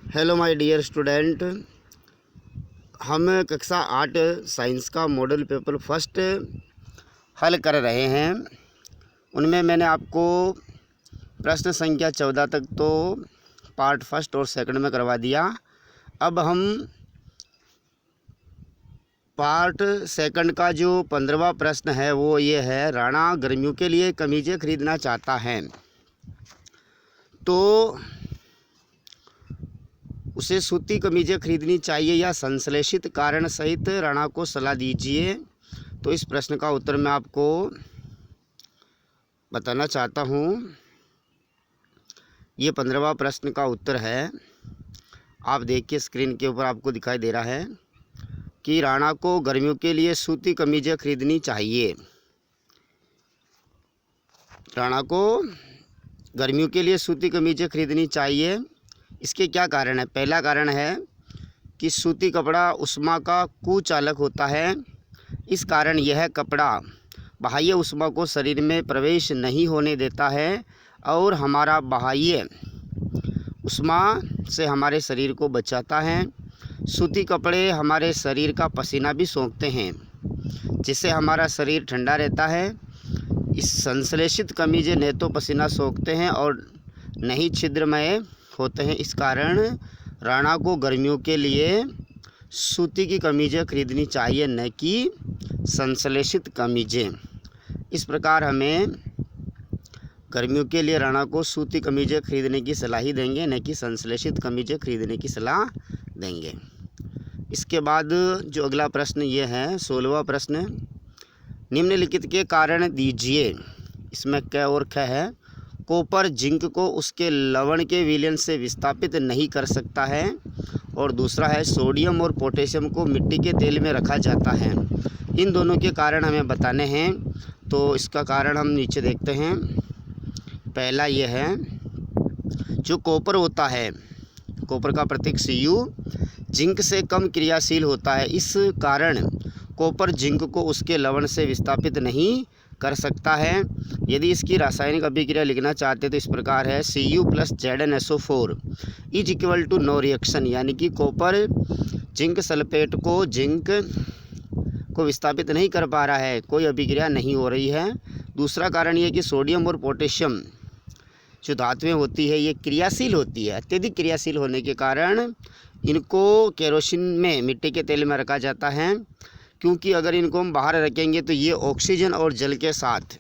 Hello my dear student, हम कक्षा 8 science का मॉडल पेपर फर्स्ट हल कर रहे हैं। उनमें मैंने आपको प्रश्न संख्या 14 तक तो पार्ट फर्स्ट और सेकंड में करवा दिया। अब हम पार्ट सेकंड का जो 15वां प्रश्न है वो ये है, राणा गर्मियों के लिए कमीज़ें खरीदना चाहता है तो उसे सूती कमीज़ें खरीदनी चाहिए या संश्लेषित कारण सहित राणा को सलाह दीजिए। तो इस प्रश्न का उत्तर मैं आपको बताना चाहता हूँ। ये 15वां प्रश्न का उत्तर है। आप देखिए स्क्रीन के ऊपर आपको दिखाई दे रहा है कि राणा को गर्मियों के लिए सूती कमीज़ें खरीदनी चाहिए। राणा को गर्मियों के लिए सूती कमीज़ें खरीदनी चाहिए। इसके क्या कारण है? पहला कारण है कि सूती कपड़ा ऊष्मा का कुचालक होता है। इस कारण यह कपड़ा बाह्य ऊष्मा को शरीर में प्रवेश नहीं होने देता है और हमारा बाह्य ऊष्मा से हमारे शरीर को बचाता है। सूती कपड़े हमारे शरीर का पसीना भी सोखते हैं, जिससे हमारा शरीर ठंडा रहता है। इस संश्लेषित कमीज़ें न तो पसीना सोखते हैं और न ही छिद्रमय होते हैं। इस कारण राणा को गर्मियों के लिए सूती की कमीज़ें खरीदनी चाहिए, न कि संश्लेषित कमीज़ें। इस प्रकार हमें गर्मियों के लिए राणा को सूती कमीज़ें खरीदने की सलाह ही देंगे, न कि संश्लेषित कमीज़ें खरीदने की सलाह देंगे। इसके बाद जो अगला प्रश्न ये है, 16वां प्रश्न, निम्नलिखित के कारण दीजिए। इसमें क और ख है। कॉपर जिंक को उसके लवण के विलयन से विस्थापित नहीं कर सकता है। और दूसरा है, सोडियम और पोटेशियम को मिट्टी के तेल में रखा जाता है। इन दोनों के कारण हमें बताने हैं। तो इसका कारण हम नीचे देखते हैं। पहला ये है, जो कॉपर होता है, कॉपर का प्रतीक Cu जिंक से कम क्रियाशील होता है। इस कारण कॉपर जिंक को उसके लवण से विस्थापित नहीं कर सकता है। यदि इसकी रासायनिक अभिक्रिया लिखना चाहते हैं तो इस प्रकार है, Cu + ZnSO4 is equal to no reaction. यानी कि कॉपर जिंक सल्फेट को जिंक को विस्थापित नहीं कर पा रहा है, कोई अभिक्रिया नहीं हो रही है। दूसरा कारण ये कि सोडियम और पोटेशियम जो धातुएं होती है ये क्रियाशील होती है। अत्यधिक क्रियाशील होने के कारण इनको केरोसिन में, मिट्टी के तेल में रखा जाता है, क्योंकि अगर इनको हम बाहर रखेंगे तो ये ऑक्सीजन और जल के साथ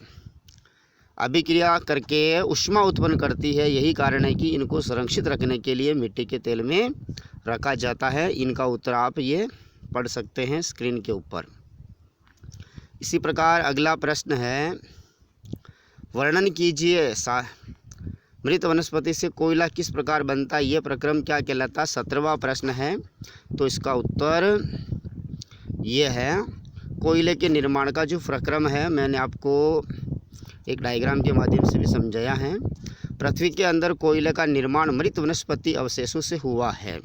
अभिक्रिया करके ऊष्मा उत्पन्न करती है। यही कारण है कि इनको संरक्षित रखने के लिए मिट्टी के तेल में रखा जाता है। इनका उत्तर आप ये पढ़ सकते हैं स्क्रीन के ऊपर। इसी प्रकार अगला प्रश्न है, वर्णन कीजिए मृत वनस्पति से कोयला किस प्रकार बनता है। यह प्रक्रम क्या कहलाता है? 17वां प्रश्न है। तो इसका उत्तर ये है, कोयले के निर्माण का जो प्रक्रम है, मैंने आपको एक डायग्राम के माध्यम से भी समझाया है। पृथ्वी के अंदर कोयले का निर्माण मृत वनस्पति अवशेषों से हुआ है,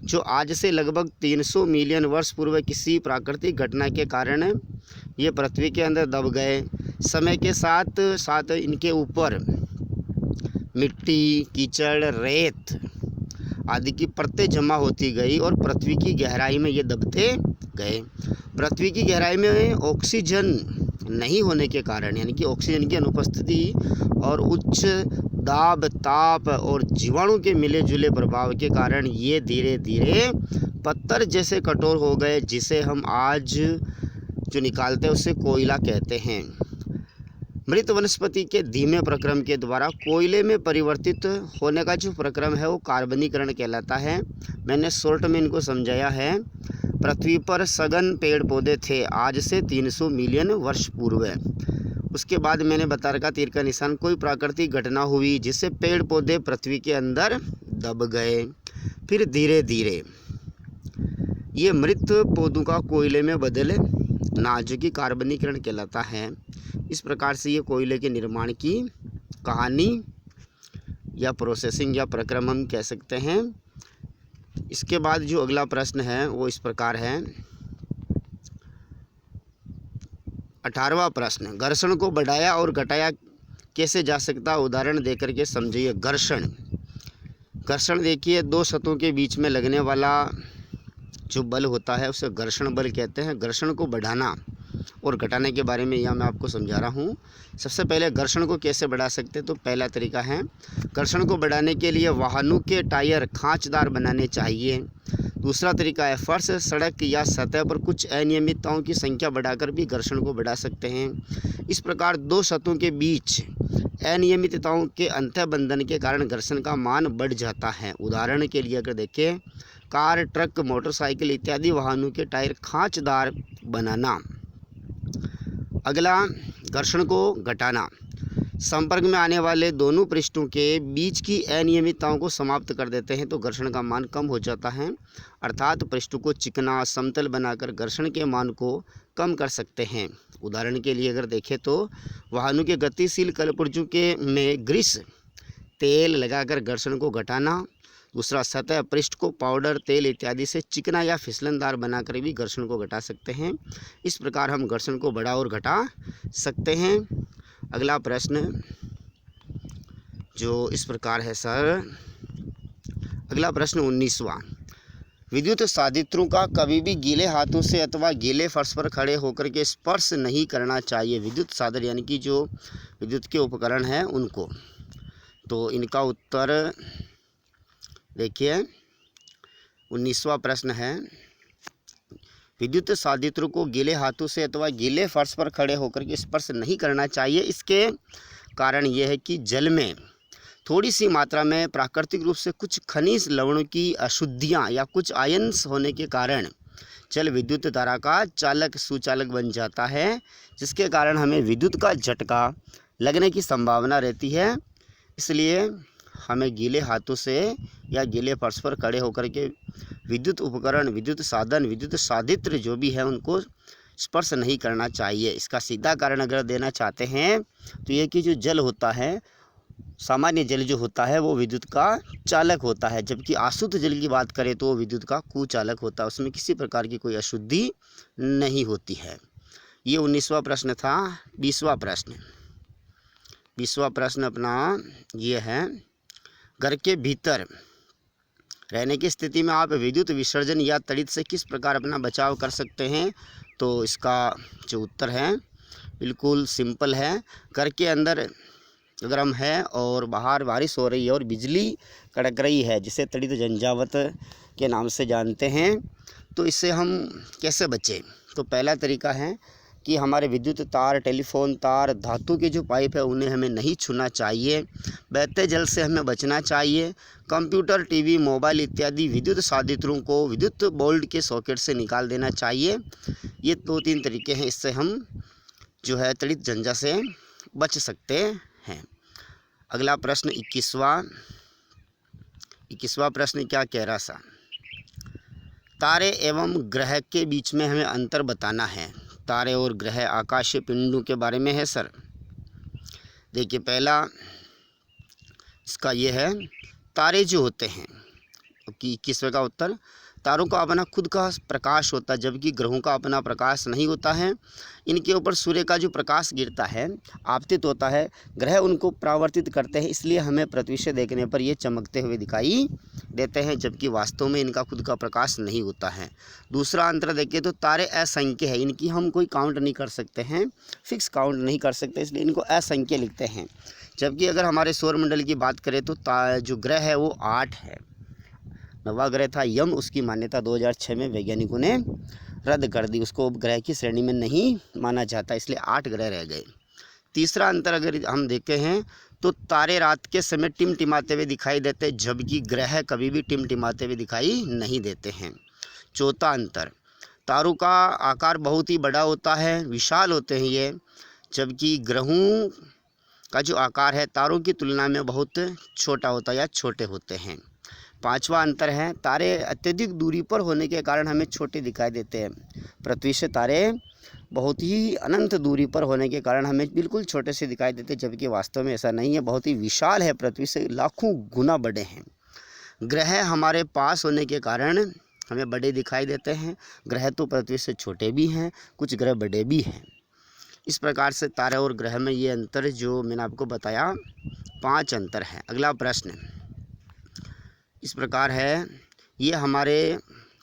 जो आज से लगभग 300 मिलियन वर्ष पूर्व किसी प्राकृतिक घटना के कारण ये पृथ्वी के अंदर दब गए। समय के साथ साथ इनके ऊपर मिट्टी, कीचड़, रेत आदि की परतें जमा होती गई और पृथ्वी की गहराई में ये दबते गए। पृथ्वी की गहराई में ऑक्सीजन नहीं होने के कारण, यानी कि ऑक्सीजन की अनुपस्थिति और उच्च दाब, ताप और जीवाणु के मिले जुले प्रभाव के कारण ये धीरे धीरे पत्थर जैसे कठोर हो गए, जिसे हम आज जो निकालते हैं उसे कोयला कहते हैं। मृत वनस्पति के धीमे प्रक्रम के द्वारा कोयले में परिवर्तित होने का जो प्रक्रम है वो कार्बनीकरण कहलाता है। मैंने शॉर्ट में इनको समझाया है। पृथ्वी पर सघन पेड़ पौधे थे आज से 300 मिलियन वर्ष पूर्व। उसके बाद मैंने बता रखा, तीर का निशान, कोई प्राकृतिक घटना हुई जिससे पेड़ पौधे पृथ्वी के अंदर दब गए। फिर धीरे धीरे ये मृत पौधों का कोयले में बदले ना, जो कि कार्बनीकरण कहलाता है। इस प्रकार से ये कोयले के निर्माण की कहानी या प्रोसेसिंग या प्रक्रम हम कह सकते हैं। इसके बाद जो अगला प्रश्न है वो इस प्रकार है, 18वां प्रश्न, घर्षण को बढ़ाया और घटाया कैसे जा सकता है? उदाहरण देकर के समझिए। घर्षण घर्षण देखिए, दो सतहों के बीच में लगने वाला जो बल होता है उसे घर्षण बल कहते हैं। घर्षण को बढ़ाना और घटाने के बारे में यह मैं आपको समझा रहा हूँ। सबसे पहले घर्षण को कैसे बढ़ा सकते हैं, तो पहला तरीका है, घर्षण को बढ़ाने के लिए वाहनों के टायर खांचदार बनाने चाहिए। दूसरा तरीका है, फर्श, सड़क या सतह पर कुछ अनियमितताओं की संख्या बढ़ाकर भी घर्षण को बढ़ा सकते हैं। इस प्रकार दो सतहों के बीच अनियमितताओं के अंतःबंधन के कारण घर्षण का मान बढ़ जाता है। उदाहरण के लिए अगर देखें, कार, ट्रक, मोटरसाइकिल इत्यादि वाहनों के टायर खांचदार बनाना। अगला, घर्षण को घटाना। संपर्क में आने वाले दोनों पृष्ठों के बीच की अनियमितताओं को समाप्त कर देते हैं तो घर्षण का मान कम हो जाता है। अर्थात पृष्ठों को चिकना, समतल बनाकर घर्षण के मान को कम कर सकते हैं। उदाहरण के लिए अगर देखें तो वाहनों के गतिशील कलपुर्जों के में ग्रीस तेल लगाकर घर्षण को घटाना। दूसरा, सतह पृष्ठ को पाउडर, तेल इत्यादि से चिकना या फिसलनदार बनाकर भी घर्षण को घटा सकते हैं। इस प्रकार हम घर्षण को बढ़ा और घटा सकते हैं। अगला प्रश्न जो इस प्रकार है सर, अगला प्रश्न 19वां, विद्युत साधित्रों का कभी भी गीले हाथों से अथवा गीले फर्श पर खड़े होकर के स्पर्श नहीं करना चाहिए। विद्युत साधन यानी कि जो विद्युत के उपकरण हैं उनको। तो इनका उत्तर देखिए, 19वां प्रश्न है, विद्युत साधित्रों को गीले हाथों से अथवा गीले फर्श पर खड़े होकर के स्पर्श नहीं करना चाहिए। इसके कारण यह है कि जल में थोड़ी सी मात्रा में प्राकृतिक रूप से कुछ खनिज लवणों की अशुद्धियाँ या कुछ आयन्स होने के कारण जल विद्युत धारा का चालक सुचालक बन जाता है, जिसके कारण हमें विद्युत का झटका लगने की संभावना रहती है। इसलिए हमें गीले हाथों से या गीले फर्श पर खड़े होकर के विद्युत उपकरण, विद्युत साधन, विद्युत साधित्र जो भी है उनको स्पर्श नहीं करना चाहिए। इसका सीधा कारण अगर देना चाहते हैं तो ये कि जो जल होता है, सामान्य जल जो होता है वो विद्युत का चालक होता है, जबकि आशुद्ध जल की बात करें तो वो विद्युत का कुचालक होता है। उसमें किसी प्रकार की कोई अशुद्धि नहीं होती है। ये 19वां प्रश्न था। 20वां प्रश्न अपना ये है, घर के भीतर रहने की स्थिति में आप विद्युत विसर्जन या तड़ित से किस प्रकार अपना बचाव कर सकते हैं। तो इसका जो उत्तर है बिल्कुल सिंपल है। घर के अंदर अगर हम हैं और बाहर बारिश हो रही है और बिजली कड़क रही है, जिसे तड़ित झंझावत के नाम से जानते हैं, तो इससे हम कैसे बचें। तो पहला तरीका है कि हमारे विद्युत तार, टेलीफोन तार, धातु के जो पाइप है उन्हें हमें नहीं छूना चाहिए। बहते जल से हमें बचना चाहिए। कंप्यूटर, टीवी, मोबाइल इत्यादि विद्युत साधित्रों को विद्युत बोर्ड के सॉकेट से निकाल देना चाहिए। ये 2-3 तरीके हैं, इससे हम जो है तड़ित झंझा से बच सकते हैं। अगला प्रश्न 21वां प्रश्न क्या कह रहा सा, तारे एवं ग्रह के बीच में हमें अंतर बताना है। तारे और ग्रह आकाशीय पिंडों के बारे में है सर। देखिए, पहला इसका ये है, तारे जो होते हैं कि 21वें का उत्तर, तारों का अपना खुद का प्रकाश होता है, जबकि ग्रहों का अपना प्रकाश नहीं होता है। इनके ऊपर सूर्य का जो प्रकाश गिरता है, आपतित होता है, ग्रह उनको परावर्तित करते हैं, इसलिए हमें पृथ्वी से देखने पर ये चमकते हुए दिखाई देते हैं, जबकि वास्तव में इनका खुद का प्रकाश नहीं होता है। दूसरा अंतर देखें तो तारे असंख्य है, इनकी हम कोई काउंट नहीं कर सकते हैं, फिक्स काउंट नहीं कर सकते, इसलिए इनको असंख्य लिखते हैं। जबकि अगर हमारे सौरमंडल की बात करें तो जो ग्रह है वो 8 है। 9वां ग्रह था यम, उसकी मान्यता 2006 में वैज्ञानिकों ने रद्द कर दी, उसको ग्रह की श्रेणी में नहीं माना जाता, इसलिए 8 ग्रह रह गए। तीसरा अंतर अगर हम देखते हैं तो तारे रात के समय टिमटिमाते हुए दिखाई देते हैं, जबकि ग्रह कभी भी टिमटिमाते हुए दिखाई नहीं देते हैं। चौथा अंतर, तारों का आकार बहुत ही बड़ा होता है, विशाल होते हैं ये, जबकि ग्रहों का जो आकार है तारों की तुलना में बहुत छोटा होता है या छोटे होते हैं। पांचवा अंतर है, तारे अत्यधिक दूरी पर होने के कारण हमें छोटे दिखाई देते हैं। पृथ्वी से तारे बहुत ही अनंत दूरी पर होने के कारण हमें बिल्कुल छोटे से दिखाई देते हैं, जबकि वास्तव में ऐसा नहीं है, बहुत ही विशाल है, पृथ्वी से लाखों गुना बड़े हैं। ग्रह हमारे पास होने के कारण हमें बड़े दिखाई देते हैं, ग्रह तो पृथ्वी से छोटे भी हैं, कुछ ग्रह बड़े भी हैं। इस प्रकार से तारे और ग्रह में ये अंतर जो मैंने आपको बताया 5 अंतर है। अगला प्रश्न, इस प्रकार है। ये हमारे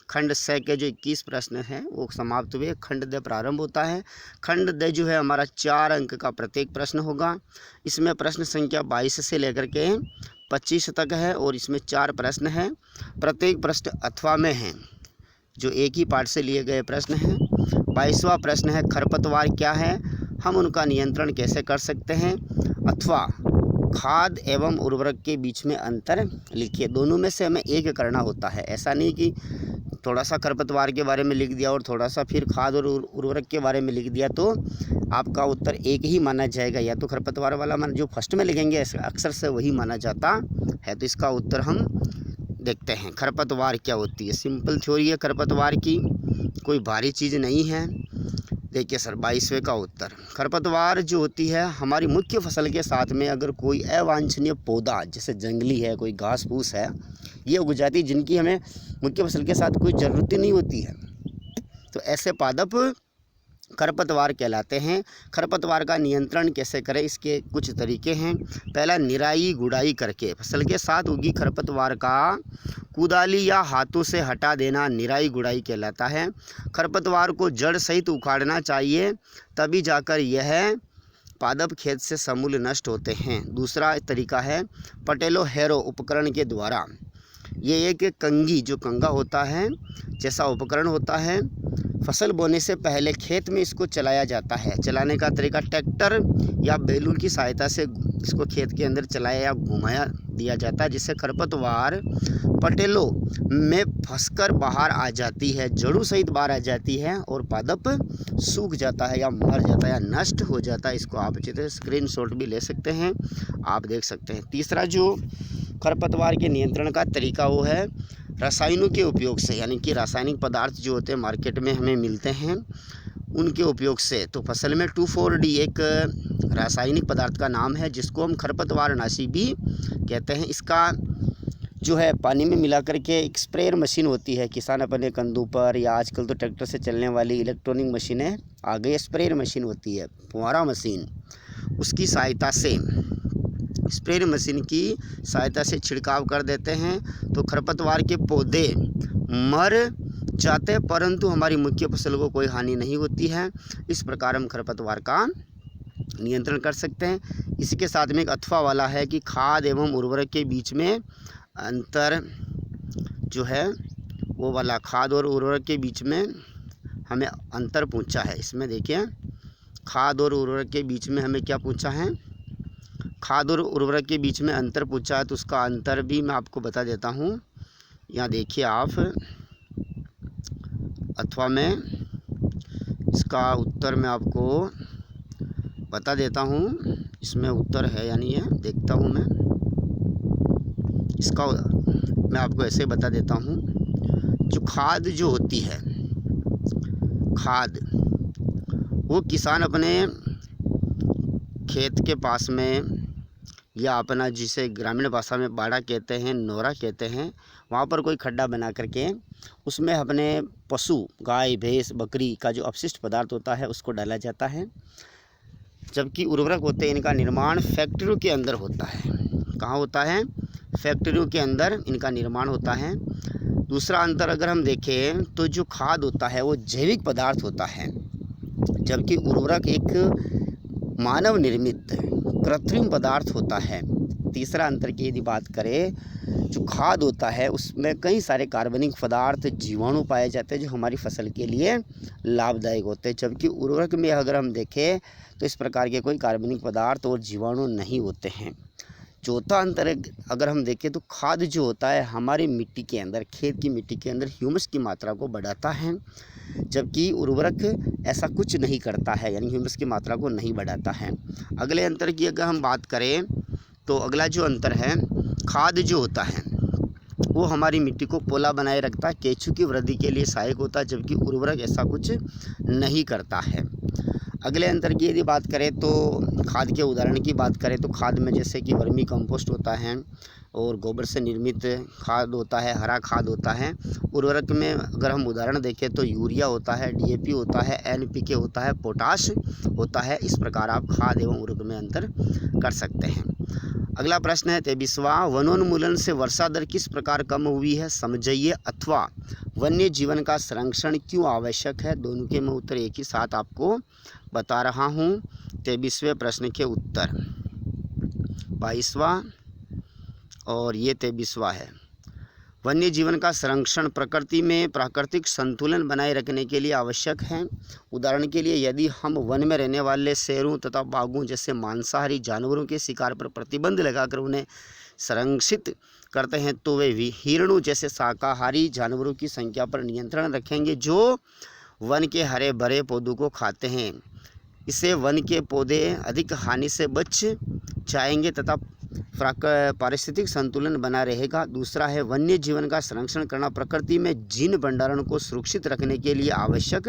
खंड स के जो 21 प्रश्न हैं वो समाप्त हुए। खंड द प्रारंभ होता है। खंड द जो है हमारा 4 अंक का प्रत्येक प्रश्न होगा। इसमें प्रश्न संख्या 22 से लेकर के 25 तक है और इसमें 4 प्रश्न हैं। प्रत्येक प्रश्न अथवा में है, जो एक ही पाठ से लिए गए प्रश्न हैं। 22वां प्रश्न है खरपतवार क्या है, हम उनका नियंत्रण कैसे कर सकते हैं, अथवा खाद एवं उर्वरक के बीच में अंतर लिखिए। दोनों में से हमें एक करना होता है। ऐसा नहीं कि थोड़ा सा खरपतवार के बारे में लिख दिया और थोड़ा सा फिर खाद और उर्वरक के बारे में लिख दिया तो आपका उत्तर एक ही माना जाएगा। या तो खरपतवार वाला मान जो फर्स्ट में लिखेंगे अक्सर से वही माना जाता है। तो इसका उत्तर हम देखते हैं। खरपतवार क्या होती है, सिंपल थ्योरी है खरपतवार की, कोई भारी चीज़ नहीं है। देखिए सर 22वें का उत्तर, खरपतवार जो होती है हमारी मुख्य फसल के साथ में अगर कोई अवांछनीय पौधा जैसे जंगली है, कोई घास फूस है, ये उग जाती है जिनकी हमें मुख्य फसल के साथ कोई ज़रूरत ही नहीं होती है, तो ऐसे पादप खरपतवार कहलाते हैं। खरपतवार का नियंत्रण कैसे करें, इसके कुछ तरीके हैं। पहला, निराई गुड़ाई करके फसल के साथ उगी खरपतवार का कुदाली या हाथों से हटा देना निराई गुड़ाई कहलाता है। खरपतवार को जड़ सहित उखाड़ना चाहिए, तभी जाकर यह पादप खेत से समूल नष्ट होते हैं। दूसरा तरीका है पटेलो हैरो उपकरण के द्वारा। ये एक कंघी जो कंगा होता है जैसा उपकरण होता है, फसल बोने से पहले खेत में इसको चलाया जाता है। चलाने का तरीका ट्रैक्टर या बैलून की सहायता से इसको खेत के अंदर चलाया या घुमाया दिया जाता है, जिससे खरपतवार पटेलों में फंसकर बाहर आ जाती है, जड़ों सहित बाहर आ जाती है और पादप सूख जाता है या मर जाता है या नष्ट हो जाता है। इसको आप अच्छी तरह स्क्रीनशॉट भी ले सकते हैं, आप देख सकते हैं। तीसरा जो खरपतवार के नियंत्रण का तरीका वो है रसायनों के उपयोग से, यानी कि रासायनिक पदार्थ जो होते हैं मार्केट में हमें मिलते हैं उनके उपयोग से। तो फसल में 2,4-D एक रासायनिक पदार्थ का नाम है जिसको हम खरपतवार नाशी भी कहते हैं। इसका जो है पानी में मिला करके एक स्प्रेयर मशीन होती है, किसान अपने कंधों पर या आजकल तो ट्रैक्टर से चलने वाली इलेक्ट्रॉनिक मशीनें आ गई, स्प्रेयर मशीन होती है, फुहारा मशीन, उसकी सहायता से स्प्रेयर मशीन की सहायता से छिड़काव कर देते हैं तो खरपतवार के पौधे मर जाते हैं, परंतु हमारी मुख्य फसल को कोई हानि नहीं होती है। इस प्रकार हम खरपतवार का नियंत्रण कर सकते हैं। इसी के साथ में एक अथवा वाला है कि खाद एवं उर्वरक के बीच में अंतर जो है वो वाला, खाद और उर्वरक के बीच में हमें अंतर पूछा है। इसमें देखिए खाद और उर्वरक के बीच में हमें क्या पूछा है, खाद और उर्वरक के बीच में अंतर पूछा है, तो उसका अंतर भी मैं आपको बता देता हूँ। यहाँ देखिए आप अथवा में इसका उत्तर मैं आपको बता देता हूँ। इसमें उत्तर है यानी ये देखता हूँ मैं, इसका मैं आपको ऐसे बता देता हूँ। जो खाद जो होती है, खाद वो किसान अपने खेत के पास में या अपना जिसे ग्रामीण भाषा में बाड़ा कहते हैं, नोरा कहते हैं, वहाँ पर कोई खड्डा बना करके उसमें अपने पशु गाय भैंस बकरी का जो अपशिष्ट पदार्थ होता है उसको डाला जाता है। जबकि उर्वरक होते हैं इनका निर्माण फैक्ट्रियों के अंदर होता है। कहाँ होता है? फैक्ट्रियों के अंदर इनका निर्माण होता है। दूसरा अंतर अगर हम देखें तो जो खाद होता है वो जैविक पदार्थ होता है, जबकि उर्वरक एक मानव निर्मित कृत्रिम पदार्थ होता है। तीसरा अंतर की यदि बात करें, जो खाद होता है उसमें कई सारे कार्बनिक पदार्थ जीवाणु पाए जाते हैं जो हमारी फसल के लिए लाभदायक होते हैं, जबकि उर्वरक में अगर हम देखें तो इस प्रकार के कोई कार्बनिक पदार्थ और जीवाणु नहीं होते हैं। चौथा अंतर अगर हम देखें तो खाद जो होता है हमारी मिट्टी के अंदर, खेत की मिट्टी के अंदर ह्यूमस की मात्रा को बढ़ाता है, जबकि उर्वरक ऐसा कुछ नहीं करता है, यानी ह्यूमस की मात्रा को नहीं बढ़ाता है। अगले अंतर की अगर हम बात करें तो अगला जो अंतर है, खाद जो होता है वो हमारी मिट्टी को पोला बनाए रखता है, केंचुओं की वृद्धि के लिए सहायक होता है, जबकि उर्वरक ऐसा कुछ नहीं करता है। अगले अंतर की यदि बात करें तो खाद के उदाहरण की बात करें तो खाद में जैसे कि वर्मी कंपोस्ट होता है, और गोबर से निर्मित खाद होता है, हरा खाद होता है। उर्वरक में अगर हम उदाहरण देखें तो यूरिया होता है, DAP होता है, NPK होता है, पोटाश होता है। इस प्रकार आप खाद एवं उर्वरक में अंतर कर सकते हैं। अगला प्रश्न है 23वां, वनोन्मूलन से वर्षा दर किस प्रकार कम हुई है समझिए, अथवा वन्य जीवन का संरक्षण क्यों आवश्यक है। दोनों के मैं उत्तर एक ही साथ आपको बता रहा हूँ। 23वें प्रश्न के उत्तर 22वां और ये 23वां है। वन्य जीवन का संरक्षण प्रकृति में प्राकृतिक संतुलन बनाए रखने के लिए आवश्यक है। उदाहरण के लिए यदि हम वन में रहने वाले शेरों तथा बाघों जैसे मांसाहारी जानवरों के शिकार पर प्रतिबंध लगाकर उन्हें संरक्षित करते हैं तो वे हिरणों जैसे शाकाहारी जानवरों की संख्या पर नियंत्रण रखेंगे जो वन के हरे भरे पौधों को खाते हैं। इससे वन के पौधे अधिक हानि से बच जाएंगे तथा पारिस्थितिक संतुलन बना रहेगा। दूसरा है वन्य जीवन का संरक्षण करना प्रकृति में जीन भंडारण को सुरक्षित रखने के लिए आवश्यक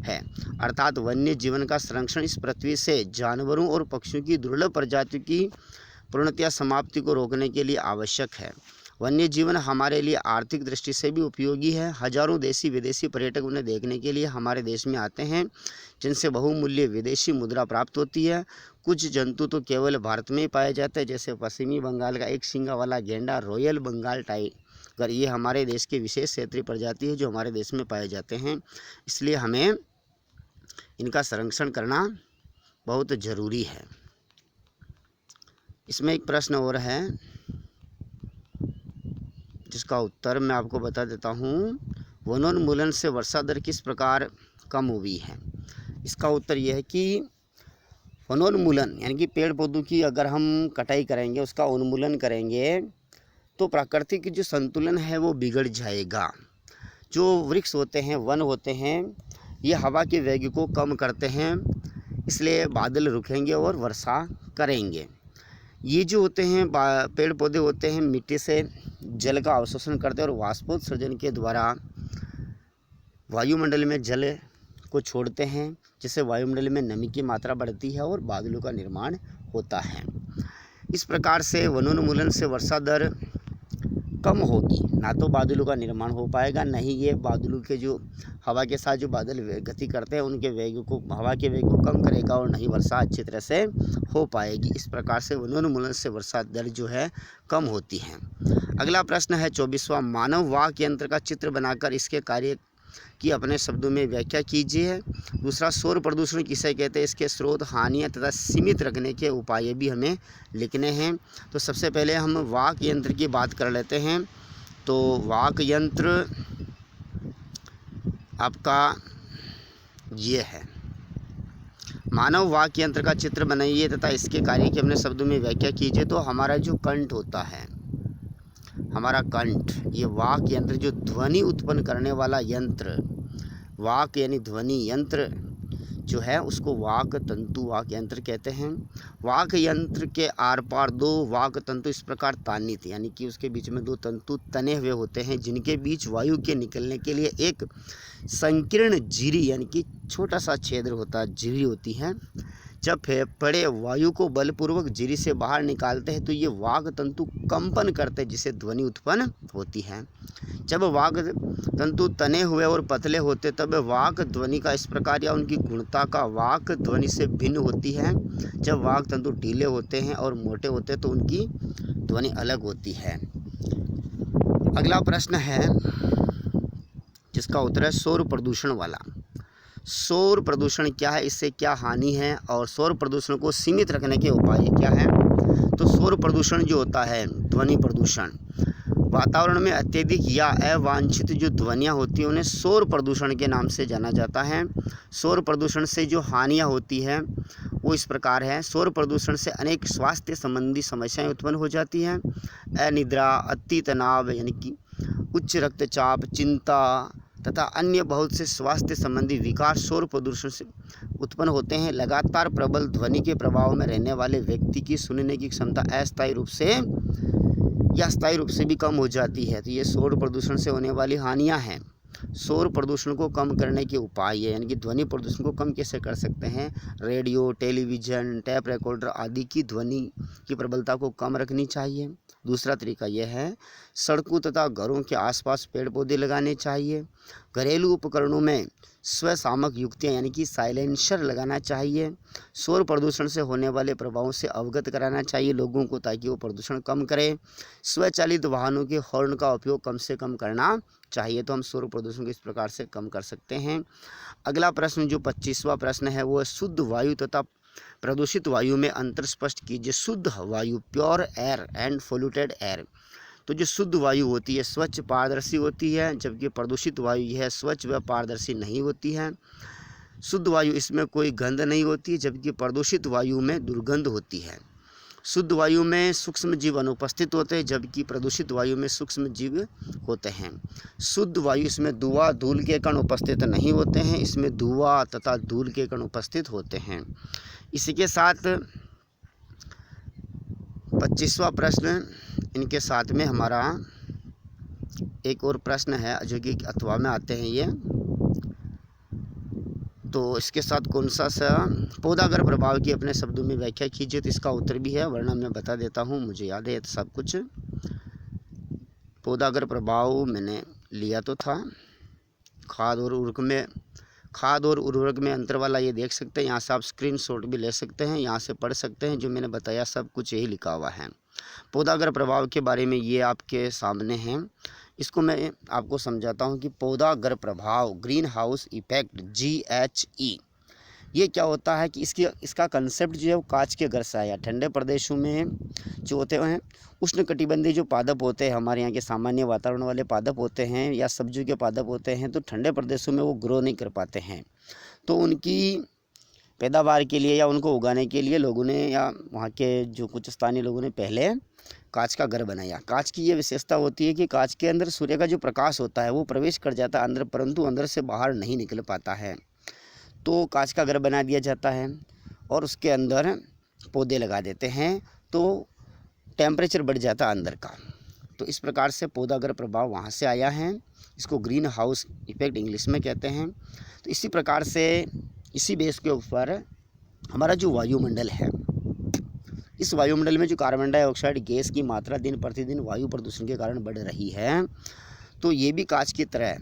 है, अर्थात वन्य जीवन का संरक्षण इस पृथ्वी से जानवरों और पक्षियों की दुर्लभ प्रजातियों की पूर्णतया समाप्ति को रोकने के लिए आवश्यक है। वन्य जीवन हमारे लिए आर्थिक दृष्टि से भी उपयोगी है। हजारों देशी विदेशी पर्यटक उन्हें देखने के लिए हमारे देश में आते हैं, जिनसे बहुमूल्य विदेशी मुद्रा प्राप्त होती है। कुछ जंतु तो केवल भारत में ही पाए जाते हैं, जैसे पश्चिमी बंगाल का एक सींगा वाला गेंडा, रॉयल बंगाल टाइगर। ये हमारे देश की विशेष क्षेत्रीय प्रजाति है जो हमारे देश में पाए जाते हैं, इसलिए हमें इनका संरक्षण करना बहुत ज़रूरी है। इसमें एक प्रश्न और है जिसका उत्तर मैं आपको बता देता हूँ। वनोन्मूलन से वर्षा दर किस प्रकार कम हुई है। इसका उत्तर यह है कि वनोन्मूलन यानी कि पेड़ पौधों की अगर हम कटाई करेंगे, उसका उन्मूलन करेंगे तो प्राकृतिक जो संतुलन है वो बिगड़ जाएगा। जो वृक्ष होते हैं, वन होते हैं, ये हवा के वेग को कम करते हैं, इसलिए बादल रुकेंगे और वर्षा करेंगे। ये जो होते हैं पेड़ पौधे होते हैं, मिट्टी से जल का अवशोषण करते हैं और वाष्पोत्सर्जन के द्वारा वायुमंडल में जल को छोड़ते हैं, जिससे वायुमंडल में नमी की मात्रा बढ़ती है और बादलों का निर्माण होता है। इस प्रकार से वनोन्मूलन से वर्षा दर कम होगी, ना तो बादलों का निर्माण हो पाएगा, न ही ये बादलों के जो हवा के साथ जो बादल गति करते हैं उनके वेग को, हवा के वेग को कम करेगा और न ही वर्षा अच्छी तरह से हो पाएगी। इस प्रकार से वनोन्मूलन से वर्षा दर जो है कम होती है। अगला प्रश्न है 24वां, मानव वाक्य यंत्र का चित्र बनाकर इसके कार्य की अपने शब्दों में व्याख्या कीजिए। दूसरा, शोर प्रदूषण किसे कहते हैं, इसके स्रोत, हानियाँ तथा सीमित रखने के उपाय भी हमें लिखने हैं। तो सबसे पहले हम वाक्य यंत्र की बात कर लेते हैं। तो वाक्य यंत्र आपका ये है, मानव वाक्य यंत्र का चित्र बनाइए तथा इसके कार्य की अपने शब्दों में व्याख्या कीजिए। तो हमारा जो कंठ होता है, हमारा कंठ, ये वाक्य यंत्र जो ध्वनि उत्पन्न करने वाला यंत्र, वाक यानी ध्वनि यंत्र जो है उसको वाक तंतु वाक यंत्र कहते हैं। वाक यंत्र के आर पार दो वाक तंतु इस प्रकार तानित, यानी कि उसके बीच में दो तंतु तने हुए होते हैं, जिनके बीच वायु के निकलने के लिए एक संकीर्ण झिरी यानी कि छोटा सा छिद्र होता है, झिरी होती है। जब फेफड़े वायु को बलपूर्वक झिरी से बाहर निकालते हैं तो ये वाक तंतु कंपन करते हैं, जिससे ध्वनि उत्पन्न होती है। जब वाक तंतु तने हुए और पतले होते तब वाक ध्वनि का इस प्रकार या उनकी गुणता का वाक ध्वनि से भिन्न होती है। जब वाक तंतु ढीले होते हैं और मोटे होते हैं तो उनकी ध्वनि अलग होती है। अगला प्रश्न है जिसका उत्तर है शोर प्रदूषण वाला। शोर प्रदूषण क्या है, इससे क्या हानि है और शोर प्रदूषण को सीमित रखने के उपाय क्या हैं। तो शोर प्रदूषण जो होता है, ध्वनि प्रदूषण, वातावरण में अत्यधिक या अवांछित जो ध्वनियाँ होती हैं उन्हें शोर प्रदूषण के नाम से जाना जाता है। शोर प्रदूषण से जो हानियाँ होती हैं वो इस प्रकार है। शोर प्रदूषण से अनेक स्वास्थ्य संबंधी समस्याएं उत्पन्न हो जाती हैं। अनिद्रा, अति तनाव यानी कि उच्च रक्तचाप, चिंता तथा अन्य बहुत से स्वास्थ्य संबंधी विकार शोर प्रदूषण से उत्पन्न होते हैं। लगातार प्रबल ध्वनि के प्रभाव में रहने वाले व्यक्ति की सुनने की क्षमता अस्थायी रूप से या स्थायी रूप से भी कम हो जाती है। तो ये शोर प्रदूषण से होने वाली हानियां हैं। शोर प्रदूषण को कम करने के उपाय है, यानी कि ध्वनि प्रदूषण को कम कैसे कर सकते हैं। रेडियो, टेलीविज़न, टैप रिकॉर्डर आदि की ध्वनि की प्रबलता को कम रखनी चाहिए। दूसरा तरीका यह है, सड़कों तथा घरों के आसपास पेड़ पौधे लगाने चाहिए। घरेलू उपकरणों में स्वशामक युक्तियाँ यानी कि साइलेंसर लगाना चाहिए। शोर प्रदूषण से होने वाले प्रभावों से अवगत कराना चाहिए लोगों को, ताकि वो प्रदूषण कम करें। स्वचालित वाहनों के हॉर्न का उपयोग कम से कम करना चाहिए। तो हम शोर प्रदूषण को इस प्रकार से कम कर सकते हैं। अगला प्रश्न जो 25वां प्रश्न है वो है, शुद्ध वायु तथा प्रदूषित वायु में अंतर स्पष्ट कीजिए। शुद्ध वायु, pure air and polluted air. तो जो शुद्ध वायु होती है स्वच्छ पारदर्शी होती है, जबकि प्रदूषित वायु यह स्वच्छ व पारदर्शी नहीं होती है। शुद्ध वायु इसमें कोई गंध नहीं होती, जबकि प्रदूषित वायु में दुर्गंध होती है। शुद्ध वायु में सूक्ष्म जीव अनुपस्थित होते हैं, जबकि प्रदूषित वायु में सूक्ष्म जीव होते हैं। शुद्ध वायु इसमें धुआं, धूल के कण उपस्थित नहीं होते हैं, इसमें धुआं तथा धूल के कण उपस्थित होते हैं। इसी के साथ 25वां प्रश्न, इनके साथ में हमारा एक और प्रश्न है जो कि अथवा में आते हैं ये, तो इसके साथ कौन सा पौधागर प्रभाव की अपने शब्दों में व्याख्या कीजिए। तो इसका उत्तर भी है, वरना मैं बता देता हूँ, मुझे याद है सब कुछ। पौधागर प्रभाव मैंने लिया तो था, खाद और उर्वरक में अंतर वाला ये देख सकते हैं। यहाँ से आप स्क्रीनशॉट भी ले सकते हैं, यहाँ से पढ़ सकते हैं। जो मैंने बताया सब कुछ यही लिखा हुआ है। पौधागर प्रभाव के बारे में ये आपके सामने है, इसको मैं आपको समझाता हूँ कि पौधागर प्रभाव, ग्रीन हाउस इफेक्ट, GHE, ये क्या होता है कि इसका कंसेप्ट जो है वो कांच के घर से आया। ठंडे प्रदेशों में जो होते हैं उष्णकटिबंधीय जो पादप होते हैं, हमारे यहाँ के सामान्य वातावरण वाले पादप होते हैं या सब्जियों के पादप होते हैं, तो ठंडे प्रदेशों में वो ग्रो नहीं कर पाते हैं। तो उनकी पैदावार के लिए या उनको उगाने के लिए लोगों ने या वहाँ के जो कुछ स्थानीय लोगों ने पहले कांच का घर बनाया। कांच की ये विशेषता होती है कि कांच के अंदर सूर्य का जो प्रकाश होता है वो प्रवेश कर जाता है अंदर, परंतु अंदर से बाहर नहीं निकल पाता है। तो कांच का घर बना दिया जाता है और उसके अंदर पौधे लगा देते हैं, तो टेम्परेचर बढ़ जाता है अंदर का। तो इस प्रकार से पौधागर प्रभाव वहाँ से आया है। इसको ग्रीन हाउस इफेक्ट इंग्लिश में कहते हैं। तो इसी प्रकार से इसी बेस के ऊपर हमारा जो वायुमंडल है, इस वायुमंडल में जो कार्बन डाइऑक्साइड गैस की मात्रा दिन प्रतिदिन वायु प्रदूषण के कारण बढ़ रही है, तो ये भी कांच की तरह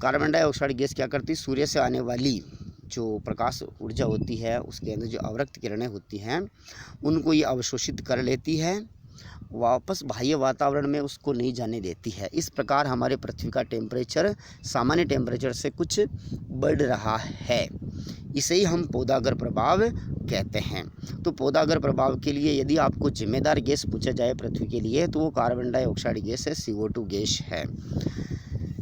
कार्बन डाइऑक्साइड गैस क्या करती है, सूर्य से आने वाली जो प्रकाश ऊर्जा होती है उसके अंदर जो अवरक्त किरणें होती हैं उनको ये अवशोषित कर लेती है, वापस बाह्य वातावरण में उसको नहीं जाने देती है। इस प्रकार हमारे पृथ्वी का टेम्परेचर सामान्य टेम्परेचर से कुछ बढ़ रहा है। इसे ही हम पौधागर प्रभाव कहते हैं। तो पौधागर प्रभाव के लिए यदि आपको जिम्मेदार गैस पूछा जाए पृथ्वी के लिए, तो वो कार्बन डाइऑक्साइड गैस है, CO2 गैस है।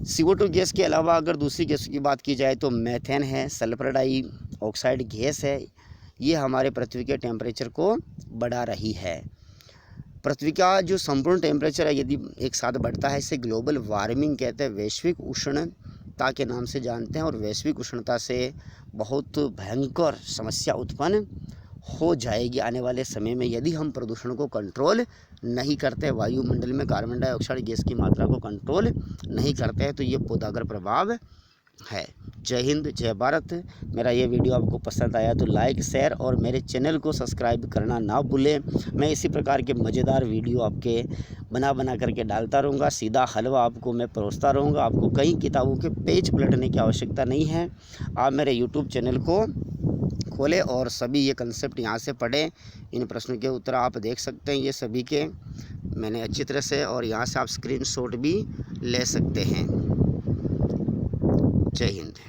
CO2 गैस के अलावा अगर दूसरी गैस की बात की जाए तो मेथेन है, सल्फर डाइऑक्साइड गैस है। ये हमारे पृथ्वी के टेम्परेचर को बढ़ा रही है। पृथ्वी का जो संपूर्ण टेम्परेचर है यदि एक साथ बढ़ता है, इसे ग्लोबल वार्मिंग कहते हैं, वैश्विक उष्णता के नाम से जानते हैं। और वैश्विक उष्णता से बहुत भयंकर समस्या उत्पन्न हो जाएगी आने वाले समय में यदि हम प्रदूषण को कंट्रोल नहीं करते, वायुमंडल में कार्बन डाइऑक्साइड गैस की मात्रा को कंट्रोल नहीं करते हैं। तो ये पौधागर प्रभाव है। जय हिंद, जय भारत। मेरा ये वीडियो आपको पसंद आया तो लाइक, शेयर और मेरे चैनल को सब्सक्राइब करना ना भूलें। मैं इसी प्रकार के मज़ेदार वीडियो आपके बना करके डालता रहूँगा। सीधा हलवा आपको मैं परोसता रहूँगा। आपको कई किताबों के पेज पलटने की आवश्यकता नहीं है। आप मेरे यूट्यूब चैनल को खोलें और सभी ये कंसेप्ट यहाँ से पढ़ें। इन प्रश्नों के उत्तर आप देख सकते हैं, ये सभी के मैंने अच्छी तरह से, और यहाँ से आप स्क्रीनशॉट भी ले सकते हैं। जय हिंद।